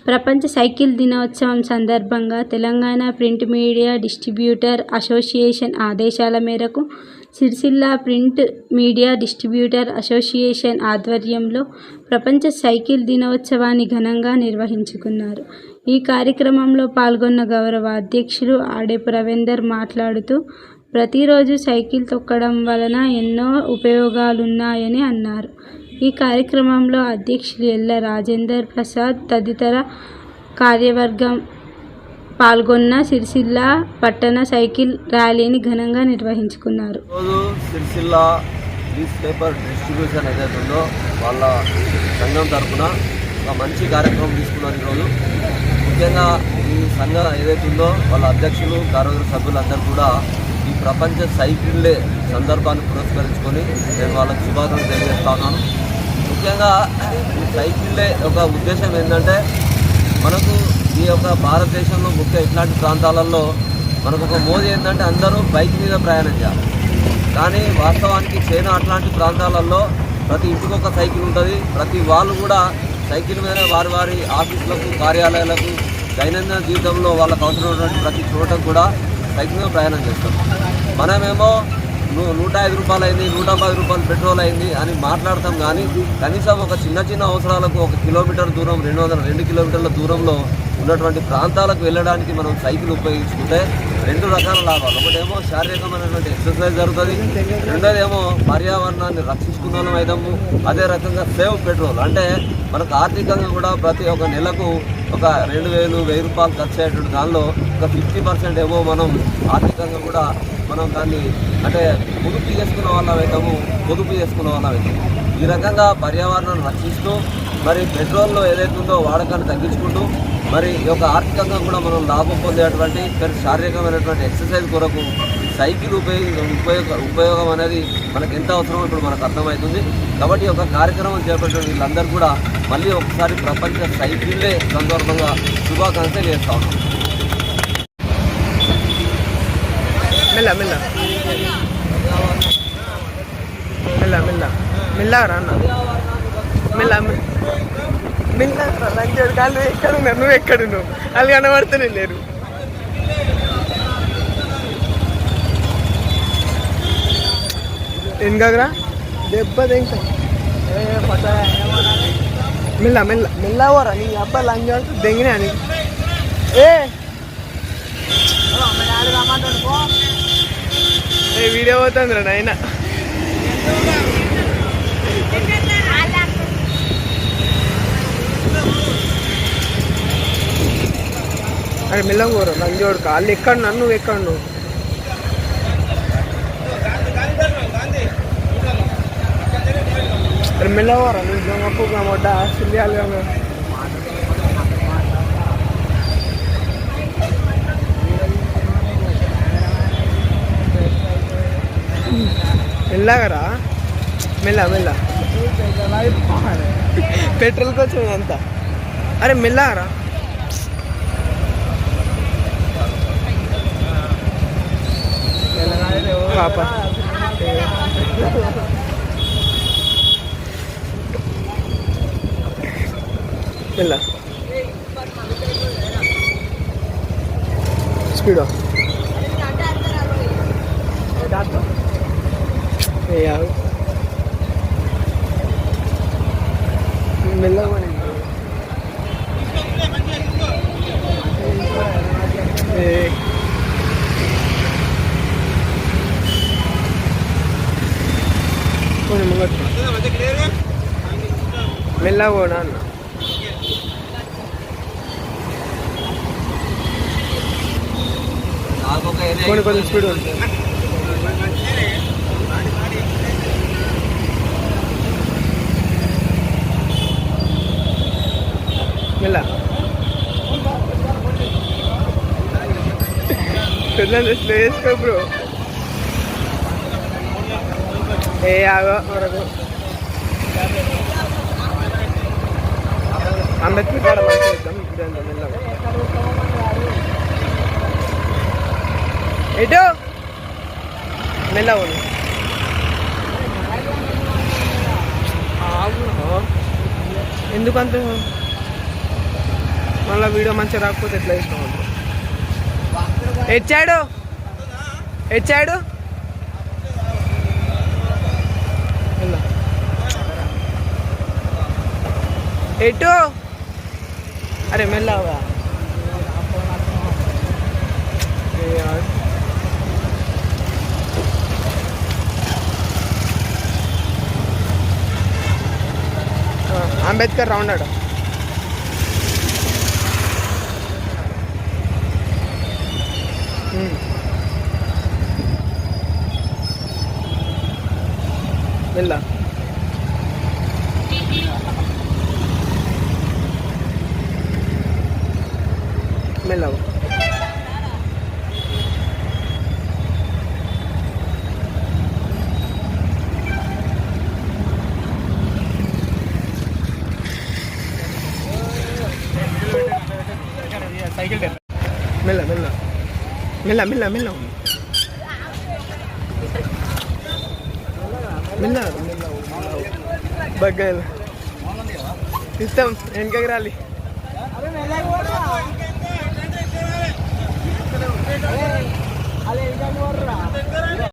ప్రపంచ సైకిల్ దినోత్సవం సందర్భంగా Telangana print media distributor association ఆదేశాల మేరకు Sircilla print media distributor association ఆధ్వర్యంలో ప్రపంచ సైకిల్ దినోత్సవాన్ని ఘనంగా నిర్వహించుకున్నారు. ఈ కార్యక్రమంలో పాల్గొన్న గౌరవ అధ్యక్షులు ఆడేపు రవీందర్ మాట్లాడుతూ, ప్రతిరోజు సైకిల్ తొక్కడం వలన ఎన్నో ఉపయోగాలున్నాయని అన్నారు. ఈ కార్యక్రమంలో అధ్యక్షులు ఎల్ల రాజేందర్ ప్రసాద్ తదితర కార్యవర్గం పాల్గొన్న సిరిసిల్ల పట్టణ సైకిల్ ర్యాలీని ఘనంగా నిర్వహించుకున్నారు. సిరిసిల్ల న్యూస్ పేపర్ డిస్ట్రిబ్యూషన్ ఏదైతే ఉందో వాళ్ళ సంఘం తరఫున ఒక మంచి కార్యక్రమం తీసుకున్నారు. ఈరోజు ముఖ్యంగా ఈ సంఘం ఏదైతే ఉందో వాళ్ళ అధ్యక్షులు కార్యవర్గ సభ్యులందరూ కూడా ఈ ప్రపంచ సైకిల్ డే సందర్భాన్ని పురస్కరించుకొని నేను వాళ్ళకి శుభాకాంక్షలు తెలియజేస్తా ఉన్నాను. ముఖ్యంగా ఈ సైకిల్ డే ఒక ఉద్దేశం ఏంటంటే, మనకు ఈ యొక్క భారతదేశంలో ముఖ్య ఇట్లాంటి ప్రాంతాలలో మనకు ఒక మోజు ఏంటంటే అందరూ బైక్ మీద ప్రయాణం చేయాలి. కానీ వాస్తవానికి చైనా అట్లాంటి ప్రాంతాలలో ప్రతి ఇంటికి ఒక సైకిల్ ఉంటుంది. ప్రతి వాళ్ళు కూడా సైకిల్ మీద వారి వారి ఆఫీసులకు, కార్యాలయాలకు, దైనందిన జీవితంలో వాళ్ళకు అవసరమైనటువంటి ప్రతి చోటకు కూడా సైకిల్ మీద ప్రయాణం చేస్తాం. మనమేమో 105 రూపాయలు అయింది, 110 రూపాయలు పెట్రోల్ అయింది అని మాట్లాడతాం. కానీ కనీసం ఒక చిన్న అవసరాలకు 1 కిలోమీటర్ దూరం, 2 కిలోమీటర్ల దూరంలో ఉన్నటువంటి ప్రాంతాలకు వెళ్ళడానికి మనం సైకిల్ ఉపయోగించుకుంటే 2 రకాల లాభాలు. ఒకటేమో శారీరకమైనటువంటి ఎక్సర్సైజ్ జరుగుతుంది, రెండోదేమో పర్యావరణాన్ని రక్షించుకున్న వాళ్ళం అవుతాము. అదే రకంగా సేవ్ పెట్రోల్ అంటే మనకు ఆర్థికంగా కూడా ప్రతి ఒక్క నెలకు ఒక 2,000 రూపాయలు ఖర్చు అయ్యేటువంటి దానిలో ఒక 50% ఏమో మనం ఆర్థికంగా కూడా మనం దాన్ని అంటే పొదుపు చేసుకున్న వాళ్ళం అవుతాము. ఈ రకంగా పర్యావరణాన్ని రక్షిస్తూ మరి పెట్రోల్లో ఏదైతే ఉందో వాడకాన్ని తగ్గించుకుంటూ మరి ఈ యొక్క ఆర్థికంగా కూడా మనం లాభం పొందేటువంటి శారీరకమైనటువంటి ఎక్సర్సైజ్ కొరకు సైకిల్ ఉపయోగం అనేది మనకు ఎంత అవసరమో ఇప్పుడు మనకు అర్థమవుతుంది. కాబట్టి ఒక కార్యక్రమం చేపట్టిన వీళ్ళందరూ కూడా మళ్ళీ ఒకసారి ప్రపంచ సైకిల్ డే సందర్భంగా శుభాకాంక్షలు చేస్తా ఉన్నాం. మెల్లగా అన్న మెల్లగా కాళ్ళు ఎక్కడున్నారు, నువ్వు ఎక్కడున్నావు, వాళ్ళు కనబడుతూనే లేరు. ఎంగరా దెబ్బ ఇంకా మెల్లవరా నీ అబ్బాయి లంచ్ దెంగినా అని వీడియో పోతుంది రా నాయన. అరే మెల్లగోరు లంచోడు కాళ్ళు ఎక్కడ నువ్వు ఎక్కడ నువ్వు అరే మెల్లగోరా నువ్వు మొట్ట సిల్లియాలి కానీ మెల్లగరా మెల్ల పెట్రోల్కి వచ్చింది అంతా. అరే మెల్లగరా పాప మెల్ల స్పీడ్ మెల్లగా మెల్లగా పోనా అన్న. కొంచెం స్పీడ్ ఉంటుంది. మెల్ల స్లో చేసుకో బ్రో. ఆగో అంబేద్కర్ కాడ మంచి ఇద్దాం. మెల్లగా ఎటు మెల్లగా ఎందుకంత మళ్ళీ వీడియో మంచిగా రాకపోతే ఎట్లా ఇష్టం హెచ్చాడు ఎటు అరే మెల్లగా అంబేద్కర్ రౌండ్ ఆడ మెల్ల మెల్లగా మెల్ల మెల్ల మెల్ల మెల్ల మెల్ల మెల్ల బగ్గ ఇస్తాం వెనకకి రాలి